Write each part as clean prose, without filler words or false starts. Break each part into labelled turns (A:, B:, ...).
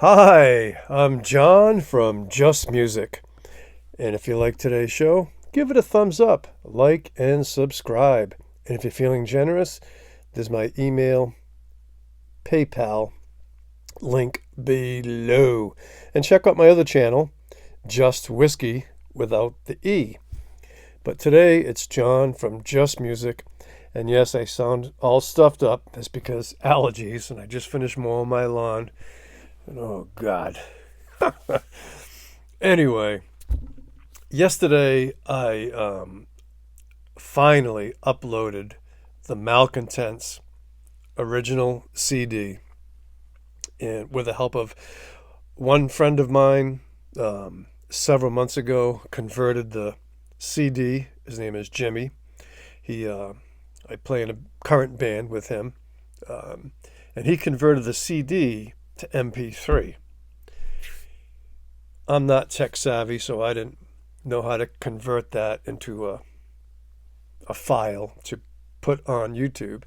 A: Hi, I'm John from Just Music. And if you like today's show, give it a thumbs up, like, and subscribe. And if you're feeling generous, there's my email, PayPal link below. And check out my other channel, Just Whiskey without the E. But today it's John from Just Music. And yes, I sound all stuffed up. That's because allergies, and I just finished mowing my lawn. And oh, God. Anyway, yesterday I finally uploaded the Malcontents original CD, and with the help of one friend of mine, several months ago, converted the CD. His name is Jimmy. I play in a current band with him, and he converted the CD to MP3. I'm not tech savvy, so I didn't know how to convert that into a file to put on YouTube.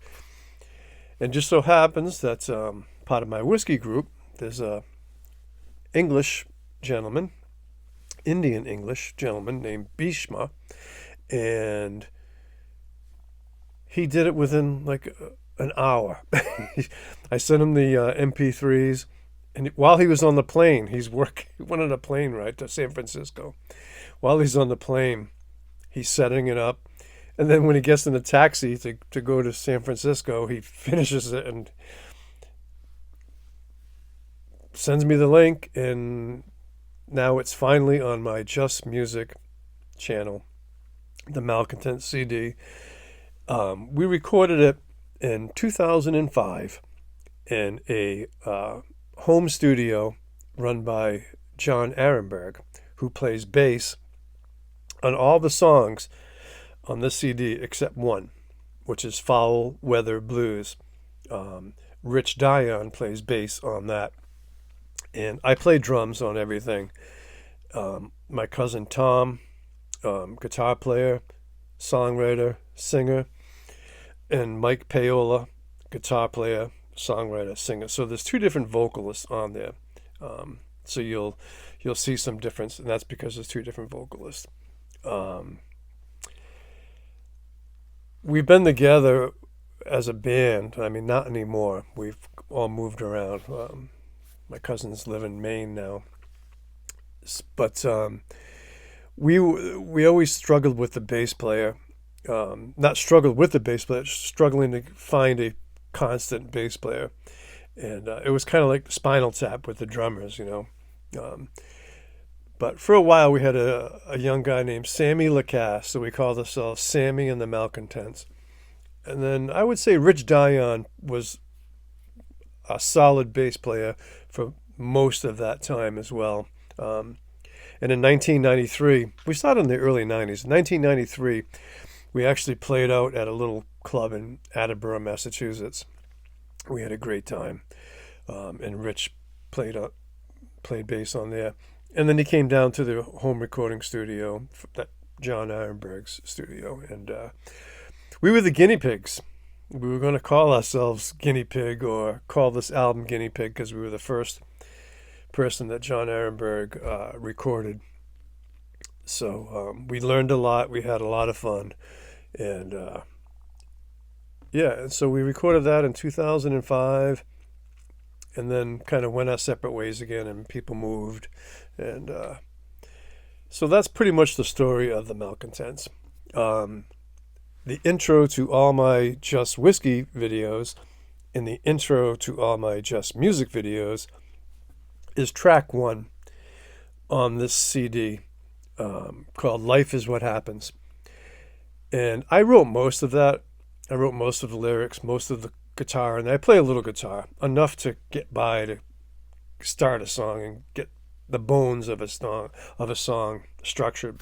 A: And just so happens that part of my whiskey group, there's a English gentleman, Indian English gentleman named Bhishma, and he did it within like an hour. I sent him the MP3s, and while he was on the plane, he went on a plane ride to San Francisco. While he's on the plane, he's setting it up, and then when he gets in the taxi to go to San Francisco, he finishes it and sends me the link, and now it's finally on my Just Music channel, the Malcontent CD. We recorded it in 2005 in a home studio run by John Arenberg, who plays bass on all the songs on this CD except one, which is Foul Weather Blues. Rich Dion plays bass on that, and I play drums on everything. My cousin Tom, guitar player, songwriter, singer, and Mike Paola, guitar player, songwriter, singer. So there's two different vocalists on there. So you'll see some difference, and that's because there's two different vocalists. We've been together as a band. I mean, not anymore. We've all moved around. My cousins live in Maine now, but we always struggled with the bass player. Not struggled with the bass player, struggling to find a constant bass player. And it was kind of like Spinal Tap with the drummers, you know. But for a while, we had a young guy named Sammy Lacasse, so we called ourselves Sammy and the Malcontents. And then I would say Rich Dion was a solid bass player for most of that time as well. And in 1993, we started in the early 90s. In 1993, we actually played out at a little club in Attleboro, Massachusetts. We had a great time, and Rich played bass on there. And then he came down to the home recording studio, that John Arenberg's studio, and we were the guinea pigs. We were going to call ourselves Guinea Pig, or call this album Guinea Pig, because we were the first person that John Arenberg recorded. So we learned a lot. We had a lot of fun, and and so we recorded that in 2005, and then kind of went our separate ways again, and people moved, and so that's pretty much the story of the Malcontents. The intro to all my Just Whiskey videos and the intro to all my Just Music videos is track 1 on this CD, called Life Is What Happens. And I wrote most of that. I wrote most of the lyrics, most of the guitar, and I play a little guitar, enough to get by to start a song and get the bones of a song structured.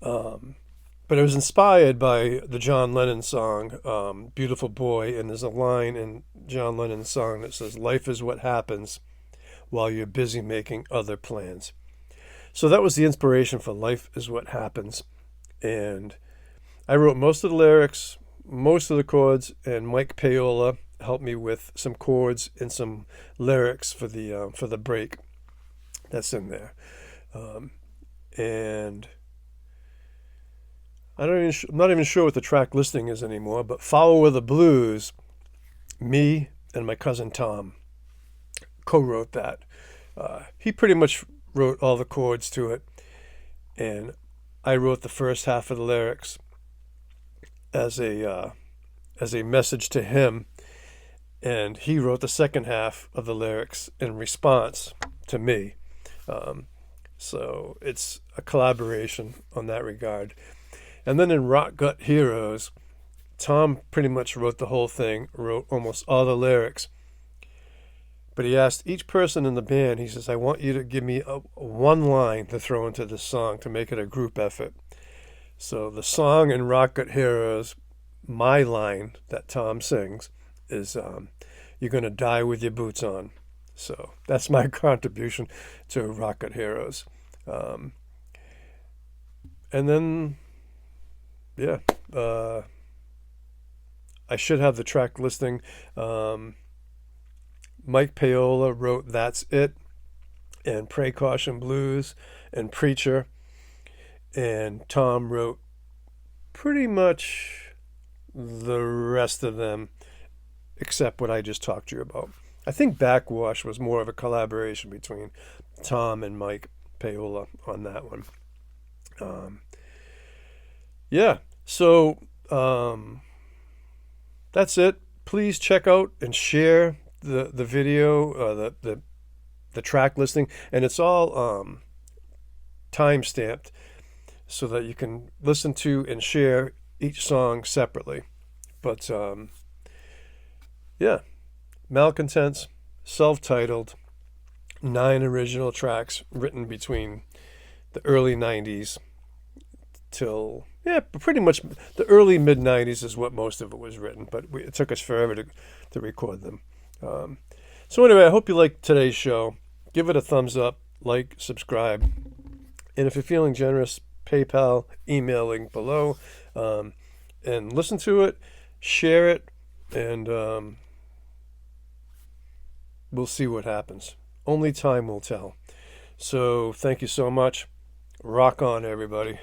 A: But it was inspired by the John Lennon song, Beautiful Boy, and there's a line in John Lennon's song that says, "Life is what happens while you're busy making other plans." So that was the inspiration for Life Is What Happens. And I wrote most of the lyrics, most of the chords, and Mike Paola helped me with some chords and some lyrics for the break that's in there. And I'm not even sure what the track listing is anymore, but Follow the Blues, me and my cousin Tom co-wrote that. He pretty much wrote all the chords to it, and I wrote the first half of the lyrics as a message to him, and he wrote the second half of the lyrics in response to me. So it's a collaboration on that regard. And then in Rock Gut Heroes, Tom pretty much wrote the whole thing, wrote almost all the lyrics. But he asked each person in the band, he says, I want you to give me one line to throw into this song to make it a group effort. So the song in Rock Gut Heroes, my line that Tom sings is, you're going to die with your boots on. So that's my contribution to Rock Gut Heroes. And then, yeah, I should have the track listing. Mike Paola wrote That's It, and Pray Caution Blues, and Preacher. And Tom wrote pretty much the rest of them, except what I just talked to you about. I think Backwash was more of a collaboration between Tom and Mike Paola on that one. Yeah, so that's it. Please check out and share the video, the track listing, and it's all time stamped so that you can listen to and share each song separately. But yeah, Malcontents, self-titled, 9 original tracks written between the early 90s till, yeah, pretty much the early mid-90s is what most of it was written, but it took us forever to record them. So anyway, I hope you liked today's show. Give it a thumbs up, like, subscribe, and if you're feeling generous, PayPal, email link below, and listen to it, share it, and we'll see what happens. Only time will tell. So thank you so much. Rock on, everybody.